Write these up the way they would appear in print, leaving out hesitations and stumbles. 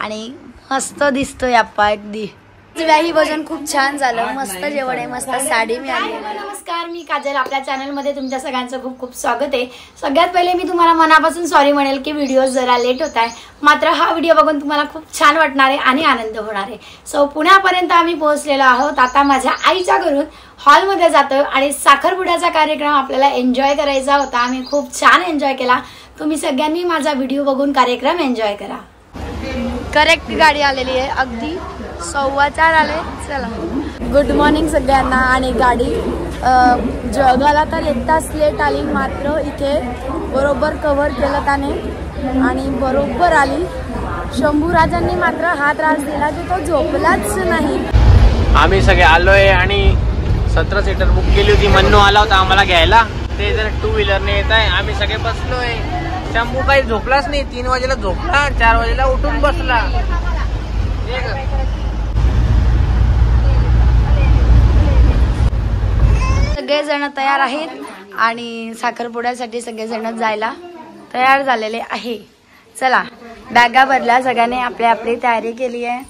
आणि मस्त दिसतोय आप्पा अगदी. व्याही भोजन खूप छान झालं, मस्त जेवण आहे, मस्त साडी मिळाली. नमस्कार, मी काजल. आपल्या चॅनलमध्ये तुमच्या सगळ्यांचं खूप खूप स्वागत आहे. सगळ्यात पहिले मी तुम्हाला मनापासून सॉरी म्हणेल की व्हिडिओ जरा लेट होत आहे, मात्र हा व्हिडिओ बघून तुम्हाला खूप छान वाटणार आहे आणि आनंद होणार आहे. सो पुण्यापर्यंत आम्ही पोहोचलेलो आहोत. आता माझ्या आईच्या घरून हॉलमध्ये जातोय आणि साखरपुड्याचा कार्यक्रम आपल्याला एन्जॉय करायचा होता. आम्ही खूप छान एन्जॉय केला. तुम्ही सगळ्यांनी माझा व्हिडिओ बघून कार्यक्रम एन्जॉय करा. करेक्ट गाडी आलेली आहे, अगदी 4:15 आले. चला, गुड मॉर्निंग सगळ्यांना. आणि गाडी जगाला तर 1 तास लेट आली, मात्र इथे बरोबर कव्हर केलं त्याने आणि बरोबर आली. शंभूराजांनी मात्र हा त्रास दिला की तो झोपलाच नाही. आम्ही सगळे आलोय आणि 17 सीटर बुक केली होती. मन्नू आला होता आम्हाला घ्यायला. ते जर 2 व्हीलरने येत आहे. आम्ही सगळे बसलोय. शंभू काही झोपलाच नाही. 3 वाजेला झोपला, 4 वाजेला उठून बसला. सगळेजण तयार आहेत आणि साखरपुड्यासाठी सगळेजण जायला तयार झालेले आहे. चला, बॅगा भरल्या, सगळ्यांनी आपली आपली तयारी केली आहे.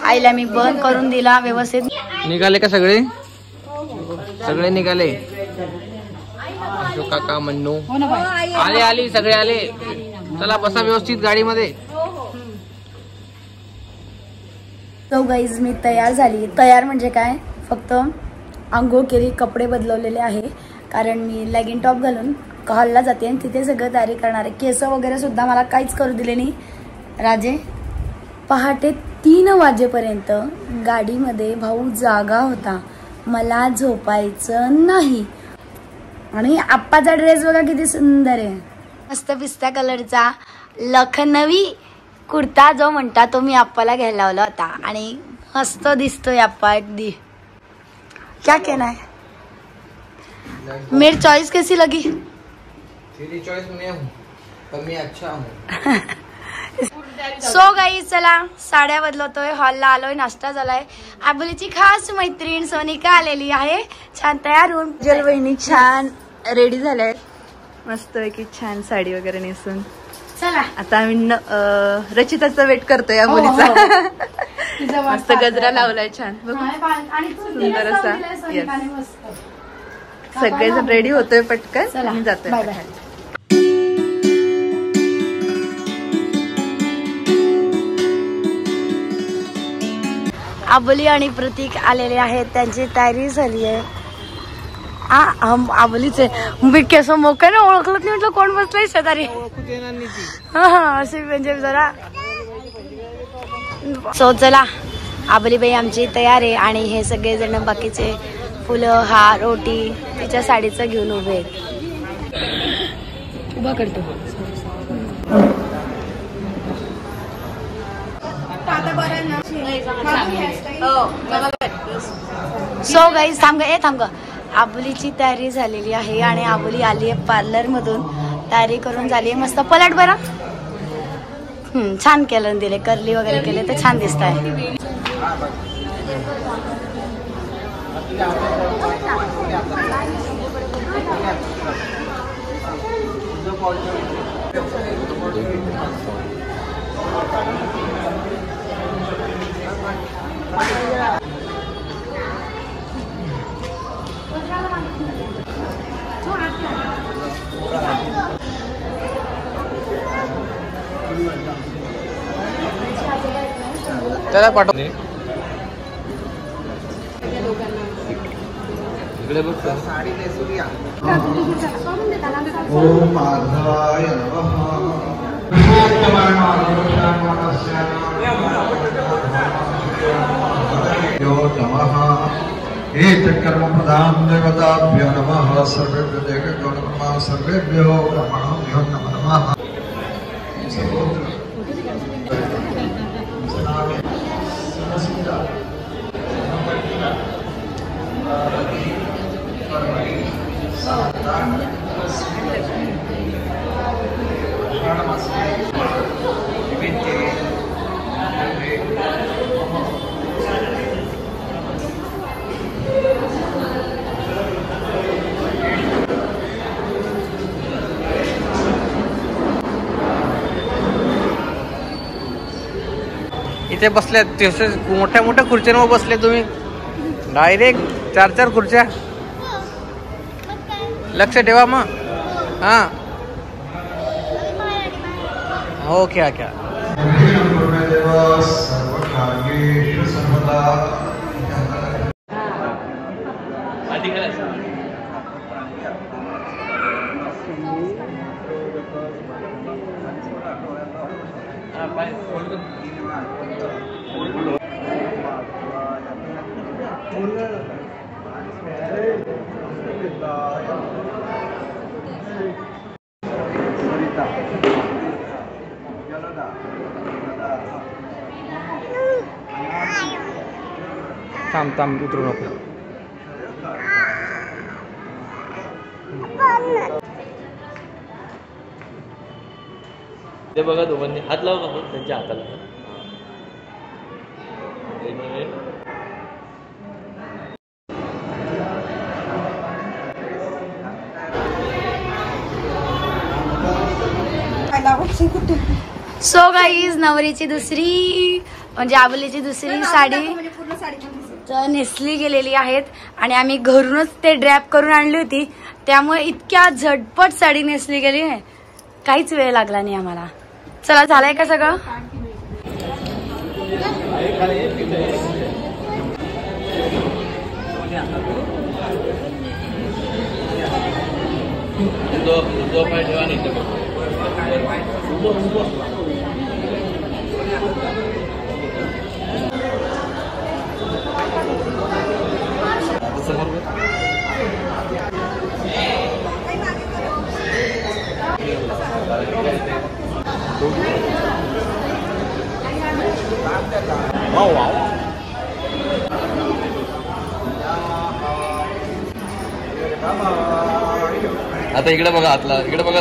आईला मी बंद करून दिला व्यवस्थित. निघाले का सगळे? सगळे निघाले. काका, मन्नू आले. आली सगळे आले. चला बसा व्यवस्थित गाडीमध्ये. तो गाईज मी तयार झाली. तयार म्हणजे काय, फक्त आंघोळ केली, कपडे बदलवलेले आहे, कारण मी लेगिंग टॉप घालून हॉलला जाते आणि तिथे सगळं तयारी करणार आहे. केस वगैरे सुद्धा मला काहीच करू दिले नाही. राजे पहाटे 3 वाजेपर्यंत गाडीमध्ये भाऊ जागा होता, मला झोपायचं नाही. आणि आप्पाचा ड्रेस बघा किती सुंदर आहे, मस्त पिस्ता कलरचा लखनवी कुर्ता जो म्हणता तो मी आप्पाला घ्यायला लावला होता आणि मस्त दिसतोय आप्पा अगदी. क्या कहना है, मेरी चॉइस कैसी लगी? तेरी चॉइस में हूँ, पर मैं अच्छा हूँ. सो गाईज, चला साड्या बदलवतोय, हॉलला आलोय, नाश्ता झालाय. आबोलीची खास मैत्रीण सोनिका आलेली आहे, छान तयार होऊन. जल वहिनी छान रेडी झाल्या, मस्त की छान साडी वगैरे नेसून. चला आता आम्ही रचिताचा वेट करतोय. आबोलीचा मस्त गजरा लावलाय छान, सुंदर असा. सगळेजण रेडी होतोय पटकन, आम्ही जातोय. आबोली आणि प्रतीक आलेले आहेत, त्यांची तयारी झाली आहे. आबोलीचे मी केस मोका ना ओळखलं नाही, म्हटलं कोण बसलंय शेजारी. असे म्हणजे जरा. सो चला, आबोलीबाई आमची तयार आहे आणि हे सगळे जण बाकीचे फुलं, हार, रोटी तिच्या साडीचं घेऊन उभे आहेत. उभा करतो. सो गाईज थांब ग. आबोलीची तयारी झालेली आहे आणि आबोली आली आहे पार्लर मधून, तयारी करून झाली आहे. मस्त पलट बरं, छान केलं दिले, कर्ली वगैरे केले तर छान दिसत आहे. त्याला पाठव इकडे बघ. साडी नेसूया. ओम माधवाय नमः. हे कर्म प्रधान देवताभ्यो नमः. सर्वेभ्यो देवेभ्यो नमः. सर्वेभ्यो ब्रह्मणोभ्यो नमः. इथे बसल्या मोठ्या मोठ्या खुर्च्यांवर बसले तुम्ही डायरेक्ट 4-4 खुर्च्या. लक्ष ठेवा मग. हा हो क्या क्या थांब उतरू नको. ते बघा दोघांनी हात लावू नको त्यांच्या हाताला. सो गाईज नवरीची दुसरी म्हणजे आबोलीची दुसरी साडी तर नेसली गेलेली आहेत आणि आम्ही घरूनच ते ड्रॅप करून आणली होती त्यामुळे इतक्या झटपट साडी नेसली गेली आहे काहीच वेळ लागला नाही आम्हाला. चला झालंय का सगळं. आता इकडे बघा आतला इकडे बघा.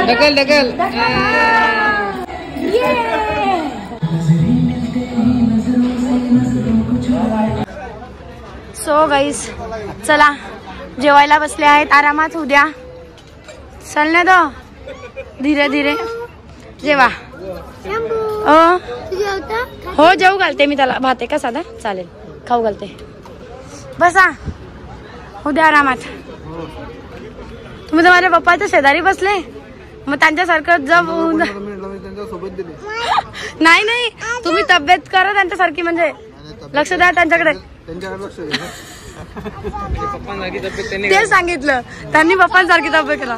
ढकल ढकल. सो गाईस चला जेवायला बसले आहेत आरामात. उद्या चलने दो धीरे धीरे जेवा. हो जेवू घालते मी त्याला. भात आहे का साधा चालेल खाऊ घालते. बसा उद्या आरामात. तुम्ही तर माझ्या पप्पाच्या शेजारी बसले मग त्यांच्यासारखं जब नाही नाही तुम्ही तब्येत करा त्यांच्यासारखी म्हणजे लक्ष द्या त्यांच्याकडे. पप्पांसारखी तब्येत त्यांनी ते सांगितलं त्यांनी, पप्पांसारखी तब्येत केला.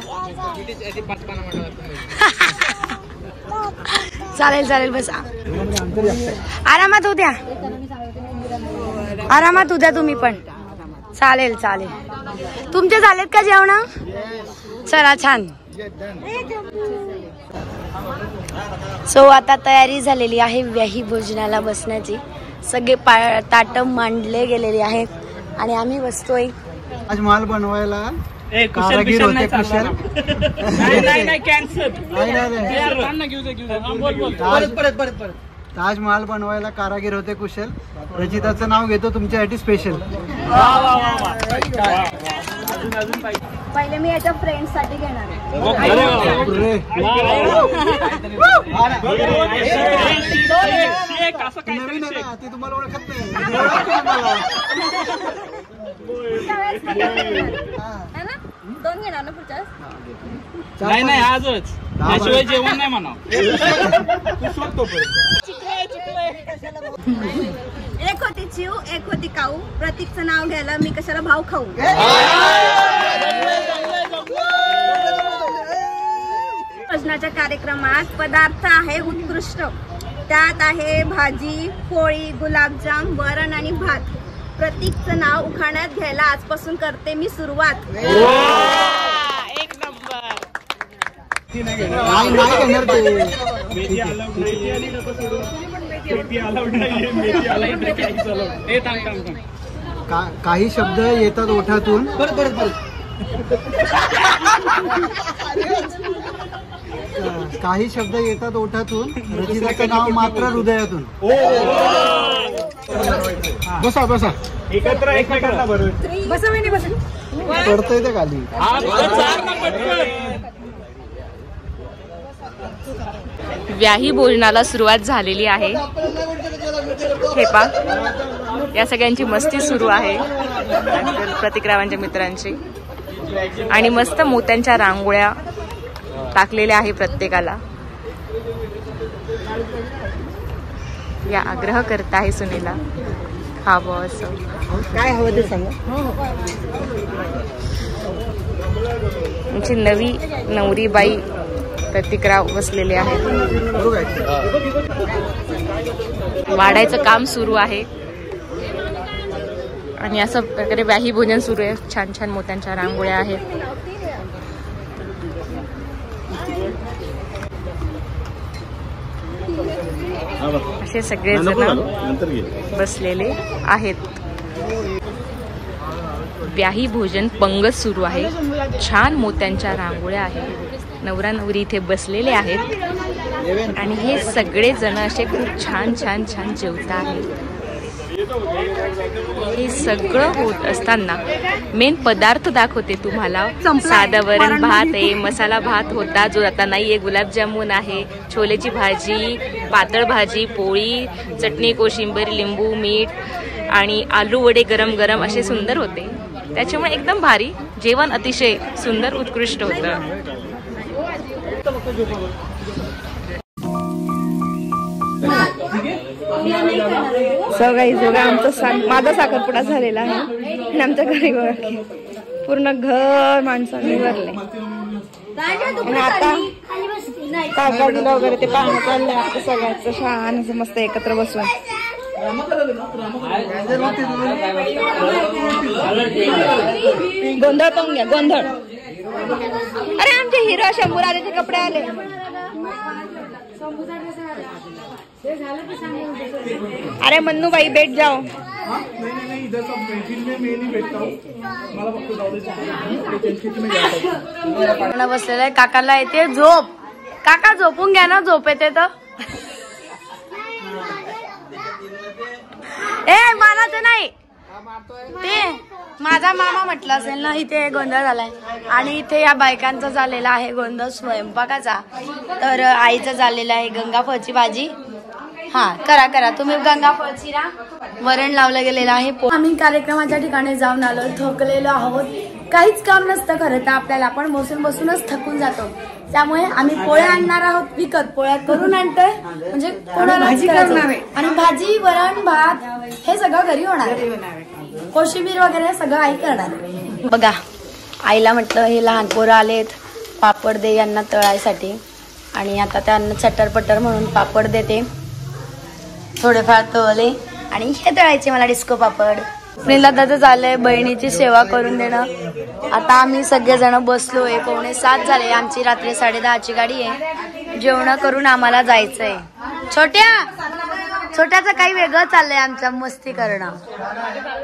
चालेल चालेल, बस आरामात उद्या, आरामात उद्या तुम्ही पण. चालेल चालेल. तुमचे झालेत का जेवण? चला छान. सो आता तयारी झालेली आहे व्याही भोजनाला बसण्याची. सगळे ताट मांडले गेलेले आहेत आणि आम्ही बसतोय. आज माल बनवायला कारागीर होते कुशल. ताजमहाल बनवायला कारागीर होते कुशल. रचिताचं नाव घेतो तुमच्यासाठी स्पेशल. पहिले मी याच्या फ्रेंड साठी घेणार आहे. नवीन आहे ना, ती तुम्हाला ओळखत नाही. दोन घेणार ना पुढच्या? नाही आजच, त्याशिवाय जेवण नाही म्हणा. एक होती चिव, एक होती काऊ. प्रतीकचं नाव घ्यायला मी कशाला भाव खाऊ. भोजनाच्या कार्यक्रमात पदार्थ आहे उत्कृष्ट. त्यात आहे भाजी, पोळी, गुलाबजाम, वरण आणि भात. प्रतीकचं नाव उखाण्यात घ्यायला आजपासून करते मी सुरुवात. एक नंबर. काही शब्द येतात ओठातून. काही शब्द येतात ओठातून, रचिताचं नाव मात्र हृदयातून. बसा बसा, एकत्र एकमेकांना बरोबर पडतंय ते खाली. व्याही भोजनाला सुरुवात झालेली आहे. हे पा, या सगळ्यांची मस्ती सुरू आहे, प्रतिक्रावांच्या मित्रांची. आणि मस्त मोत्यांच्या रांगोळ्या टाकलेल्या आहे प्रत्येकाला. या आग्रह करत आहे सुनीला खावं असं. काय हवं ते सांगा. आमची नवी नवरीबाई प्रतिक्राव बसलेले आहेत. वाढायचं काम सुरू आहे आणि असं प्रकारे व्याही भोजन सुरू आहे. छान छान मोत्यांच्या रांगोळ्या आहेत. असे सगळे जण बसलेले आहेत. व्याही भोजन पंगत सुरू आहे. छान मोत्यांच्या रांगोळ्या आहेत. नवरा नवरी इथे बसलेले आहेत आणि हे सगळे जण असे खूप छान छान छान जेवत आहेत. हे सगळं होत असताना मेन पदार्थ दाखवते तुम्हाला. साधं वरण भात आहे, मसाला भात होता जो आता नाही आहे, गुलाबजामुन आहे, छोलेची भाजी, पातळ भाजी, पोळी, चटणी, कोशिंबीर, लिंबू, मीठ आणि आलू वडे गरम गरम असे सुंदर होते. त्याच्यामुळे एकदम भारी जेवण, अतिशय सुंदर उत्कृष्ट होतं. माझा साखरपुडा झालेला आहे आणि आमच्या घरी पूर्ण घर माणसांनी भरले. आणि आता काकाजीला वगैरे ते पाहणं चाललंय. आता सगळ्याचं छान असं मस्त एकत्र बसून. गोंधळ पाहून घ्या, गोंधळ. अरे आमचे हिरो शंभूराजाचे कपडे आले. अरे मन्नूबाई बैठ जाओ. बसलेला आहे. काकाला येते झोप. काका झोपून घ्या ना, झोप येते तर. ए मारायचं नाही ते, माझा मामा म्हटलं असेल ना. इथे गोंधळ झालाय आणि इथे या बायकांचा झालेला आहे गोंधळ स्वयंपाकाचा. तर आईचं झालेलं आहे गंगाफळची भाजी. हा करा करा तुम्ही गंगाफळची ना. वरण लावलं गेलेलं आहे. आम्ही कार्यक्रमाच्या ठिकाणी जाऊन आलो, थकलेलो आहोत. काहीच काम नसतं खरं तर आपल्याला, आपण बसून बसूनच थकून जातो. त्यामुळे आम्ही पोळ्या आणणार आहोत विकत. पोळ्या करून आणतोय म्हणजे कोणाला भाजी करणार आहे आणि भाजी, वरण, भात हे सगळं घरी होणार. कोशिंबीर वगैरे सगळं आई करणार. बघा आईला म्हटलं हे लहान पोरं आलेत, पापड दे यांना तळायसाठी. आणि आता त्यांना चटरपटर म्हणून पापड देते. थोडेफार तळले आणि हे तळायचे मला डिस्को पापड. स्वप्नीलला दादा झालंय बहिणीची सेवा करून देणं. आता आम्ही सगळेजण बसलोय. 6:45 झाले. आमची रात्री 10:30ची गाडी आहे. जेवण करून आम्हाला जायचंय. छोट्याचं काही वेगळं चाललंय आमच्या मस्ती करणं.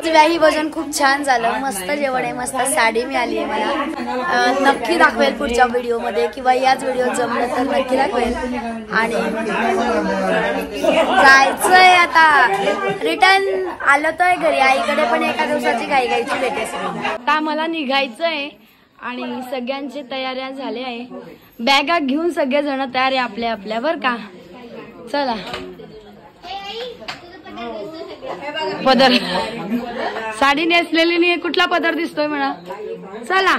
व्याही भोजन खूप छान झालं. मस्त जेवण आहे. मस्त साडी मिळाली आहे मला. नक्की दाखवेल पुढच्या व्हिडिओमध्ये किंवा याच व्हिडिओ जमलं तर नक्की दाखवेल. आणि जायचंय आता. रिटर्न आलो तर घरी. आईकडे पण एका दिवसाची घाईची भेटे. आता मला निघायचंय आणि सगळ्यांची तयाऱ्या झाल्या आहे. बॅगा घेऊन सगळेजण तयार आहे आपल्या आपल्या बर का. चला पदर साडी नेसलेली नाही. कुठला पदर दिसतोय म्हणा. चला.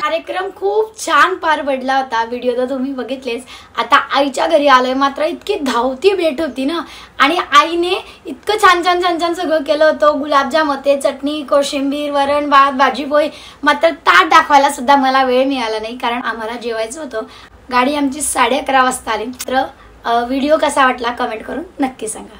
कार्यक्रम खूप छान पार पडला होता. व्हिडिओ तर तुम्ही बघितलेच. आता आईच्या घरी आलोय. मात्र इतकी धावती भेट होती ना. आणि आईने इतकं छान छान छान छान सगळं केलं होतं. गुलाबजाम होते, चटणी, कोशिंबीर, वरण भात, भाजी पोळी. मात्र ताट दाखवायला सुद्धा मला वेळ मिळाला नाही कारण आम्हाला जेवायचं होतं. गाडी आमची 11:30 वाजता आली. तर व्हिडिओ कसा वाटला कमेंट करून नक्की सांगा.